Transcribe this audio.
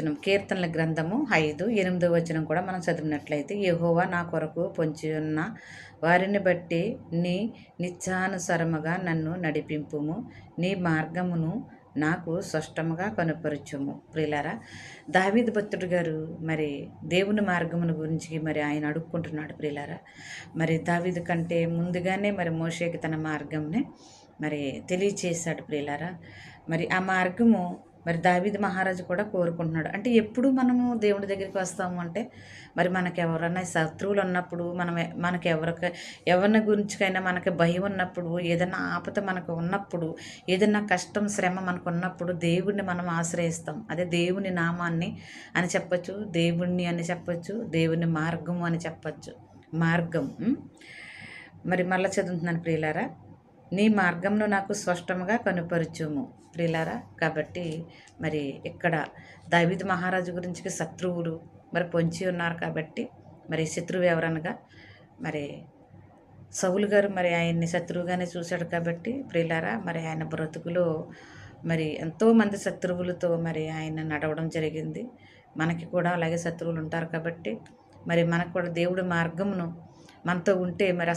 వచనం, కీర్తనల గ్రంథము 5:8 కూడా మనం చదివినట్లయితే, యెహోవా నా కొరకు పొంచి ఉన్న వారిని బట్టి నీ నిత్యానుసరముగా నన్ను నడిపింపుము, నీ మార్గమును నాకు స్పష్టముగా కనుపరచుము. ప్రియులారా, దావీదు భక్తుడు గారు మరి దేవుని మార్గమును గురించి మరి ఆయన అడుక్కుంటున్నాడు. ప్రియులారా, మరి దావీదు కంటే ముందుగానే మరి మోషేకి తన మార్గంని మరి తెలియచేశాడు. ప్రియులారా, మరి ఆ మార్గము మరి దావీదు మహారాజు కూడా కోరుకుంటున్నాడు. అంటే ఎప్పుడు మనము దేవుడి దగ్గరికి వస్తాము అంటే, మరి మనకు ఎవరైనా శత్రువులు ఉన్నప్పుడు, మనకి ఎవరిని గురించికైనా మనకి భయం ఉన్నప్పుడు, ఏదైనా ఆపద మనకు ఉన్నప్పుడు, ఏదైనా కష్టం శ్రమ మనకు ఉన్నప్పుడు దేవుడిని మనం ఆశ్రయిస్తాం. అదే దేవుని నామాన్ని అని చెప్పచ్చు, దేవుణ్ణి అని చెప్పచ్చు, దేవుని మార్గము అని చెప్పచ్చు. మార్గం మరి మళ్ళీ చదువుతున్నాను. ప్రియులారా, నీ మార్గంను నాకు స్పష్టంగా కనుపరచుము. ప్రియులారా, కాబట్టి మరి ఇక్కడ దావీదు మహారాజు గురించి శత్రువులు మరి పొంచి ఉన్నారు. కాబట్టి మరి శత్రువు ఎవరనగా మరి సౌలు గారు మరి ఆయన్ని శత్రువుగానే చూశాడు. కాబట్టి ప్రియులారా, మరి ఆయన బ్రతుకులో మరి ఎంతోమంది శత్రువులతో మరి ఆయన నడవడం జరిగింది. మనకి కూడా అలాగే శత్రువులు ఉంటారు. కాబట్టి మరి మనకు కూడా దేవుడి మార్గమును మనతో ఉంటే మరి